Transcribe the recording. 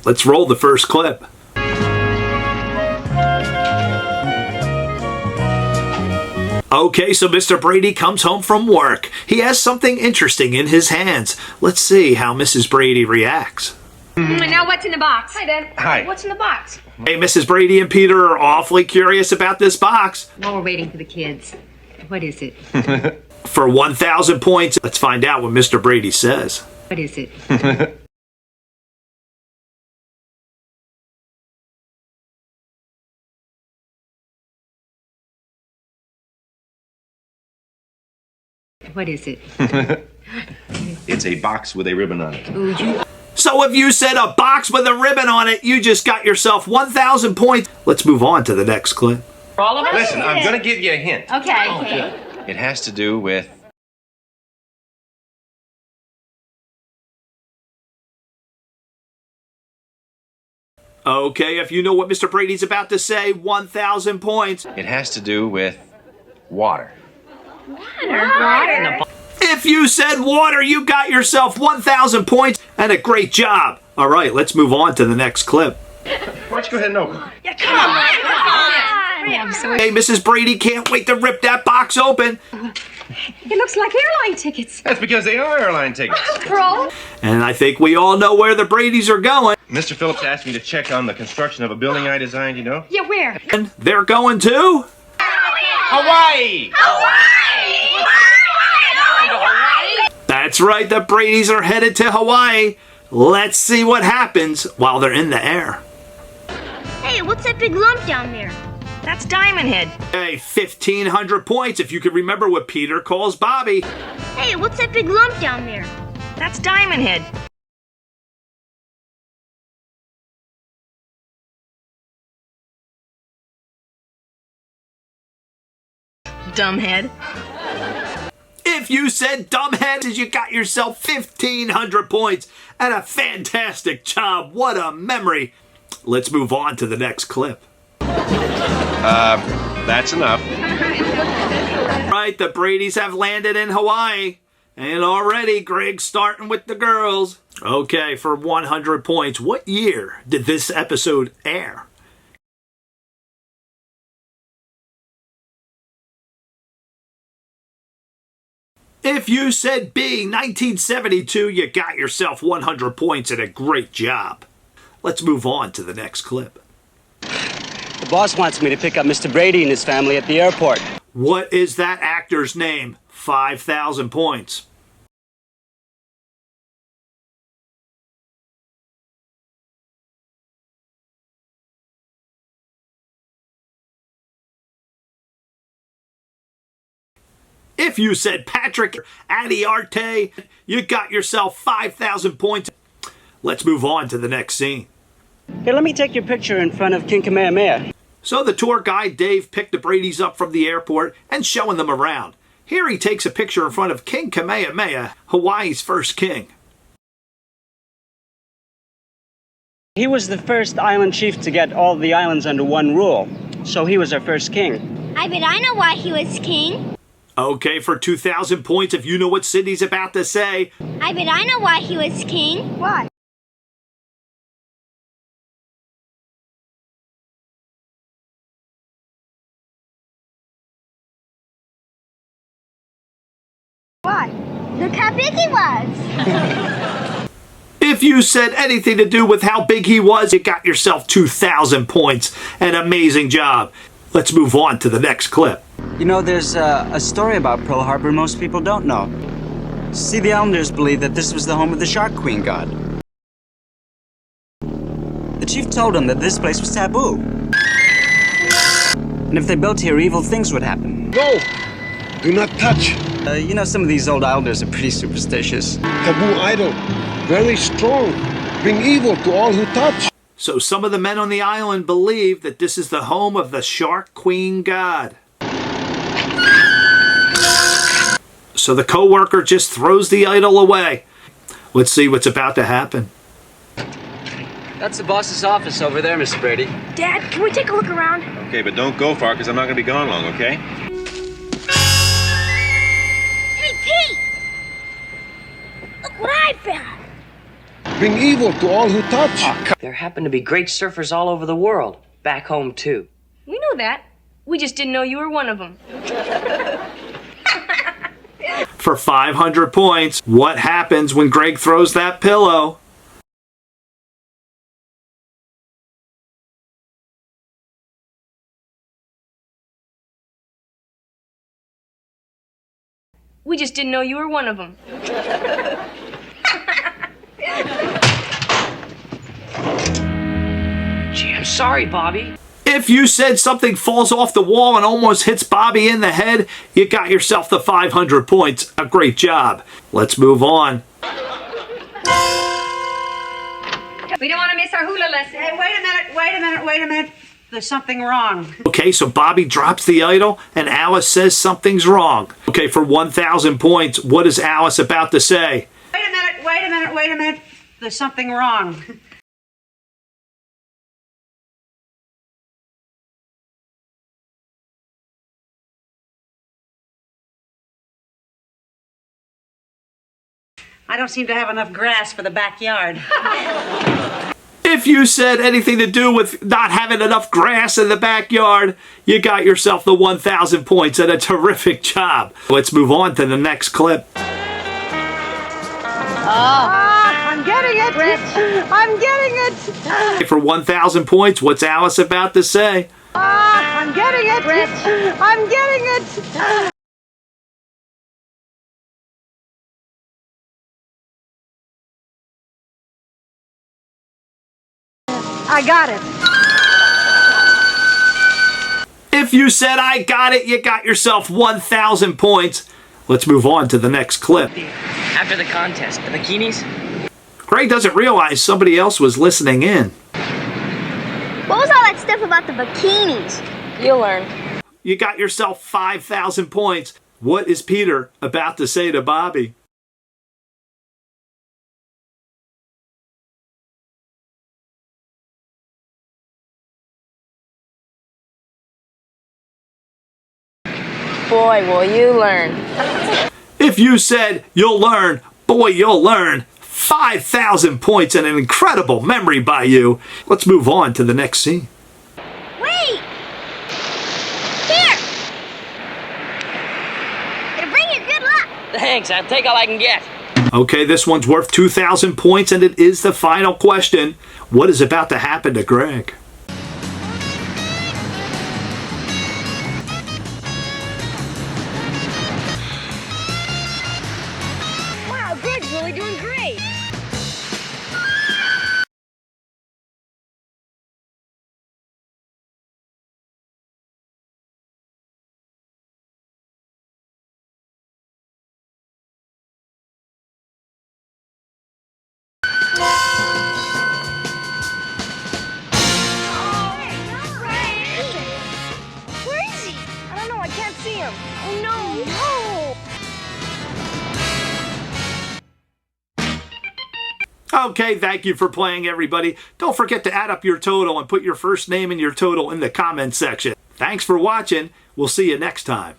Let's roll the first clip. Okay, so Mr. Brady comes home from work. He has something interesting in his hands. Let's see how Mrs. Brady reacts. Now what's in the box? Hi, Dad. Hi. What's in the box? Hey, Mrs. Brady and Peter are awfully curious about this box. While we're waiting for the kids, what is it? For 1,000 points, let's find out what Mr. Brady says. What is it? What is it? It's a box with a ribbon on it. So if you said a box with a ribbon on it, you just got yourself 1,000 points. Let's move on to the next clip. Listen, I'm going to give you a hint. Okay. It has to do with... Okay, if you know what Mr. Brady's about to say, 1,000 points. It has to do with water. Water. If you said water, you got yourself 1,000 points and a great job. All right, let's move on to the next clip. Why don't you go ahead and open it? Yeah, come on. I'm so Hey, Mrs. Brady can't wait to rip that box open. It looks like airline tickets. That's because they are airline tickets. Pro. And I think we all know where the Bradys are going. Mr. Phillips asked me to check on the construction of a building I designed, you know? Yeah, where? And they're going to... Hawaii! That's right, the Bradys are headed to Hawaii. Let's see what happens while they're in the air. Hey, what's that big lump down there? That's Diamond Head. Hey, 1,500 points if you can remember what Peter calls Bobby. Hey, what's that big lump down there? That's Diamond Head. Dumbhead. If you said dumbhead, you got yourself 1,500 points and a fantastic job. What a memory. Let's move on to the next clip. That's enough. Right, the Bradys have landed in Hawaii. And already Greg's starting with the girls. Okay, for 100 points, what year did this episode air? If you said B, 1972, you got yourself 100 points and a great job. Let's move on to the next clip. The boss wants me to pick up Mr. Brady and his family at the airport. What is that actor's name? 5,000 points. If you said Patrick Adiarte, you got yourself 5,000 points. Let's move on to the next scene. Here, let me take your picture in front of King Kamehameha. So the tour guide Dave picked the Bradys up from the airport and showing them around. Here he takes a picture in front of King Kamehameha, Hawaii's first king. He was the first island chief to get all the islands under one rule, so he was our first king. I bet I know why he was king. Okay, for 2,000 points, if you know what Sydney's about to say. I bet I know why he was king. Why? Why? Look how big he was. If you said anything to do with how big he was, you got yourself 2,000 points. An amazing job. Let's move on to the next clip. You know, there's a story about Pearl Harbor most people don't know. See, the Islanders believe that this was the home of the Shark Queen god. The chief told them that this place was taboo. And if they built here, evil things would happen. No! Do not touch. You know, some of these old Islanders are pretty superstitious. Taboo idol. Very strong. Bring evil to all who touch. So some of the men on the island believe that this is the home of the Shark Queen god. So the co-worker just throws the idol away. Let's see what's about to happen. That's the boss's office over there, Mr. Brady. Dad, can we take a look around? Okay, but don't go far, because I'm not going to be gone long, okay? Hey, Pete! Look what I found. bring evil to all who touch. There happen to be great surfers all over the world. Back home, too. We know that. We just didn't know you were one of them. For 500 points, what happens when Greg throws that pillow? We just didn't know you were one of them. Gee, I'm sorry, Bobby. If you said something falls off the wall and almost hits Bobby in the head, you got yourself the 500 points. A great job. Let's move on. We don't want to miss our hula lesson. Hey, wait a minute. There's something wrong. Okay, so Bobby drops the idol and Alice says something's wrong. Okay, for 1,000 points, what is Alice about to say? Wait a minute. There's something wrong. I don't seem to have enough grass for the backyard. If you said anything to do with not having enough grass in the backyard, you got yourself the 1,000 points and a terrific job. Let's move on to the next clip. I'm getting it. I'm getting it. For 1,000 points, what's Alice about to say? I'm getting it. I'm getting it. I got it. If you said I got it, you got yourself 1,000 points. Let's move on to the next clip. After the contest, the bikinis? Greg doesn't realize somebody else was listening in. What was all that stuff about the bikinis? You'll learn. You got yourself 5,000 points. What is Peter about to say to Bobby? Boy, will you learn. If you said you'll learn, boy, you'll learn. 5,000 points and an incredible memory by you. Let's move on to the next scene. Wait! Here! It'll bring you good luck. Thanks, I'll take all I can get. Okay, this one's worth 2,000 points and it is the final question. What is about to happen to Greg? Wow, Greg's really doing great. Where is he? I don't know, I can't see him. Oh no! No! Okay, thank you for playing, everybody. Don't forget to add up your total and put your first name and your total in the comment section. Thanks for watching. We'll see you next time.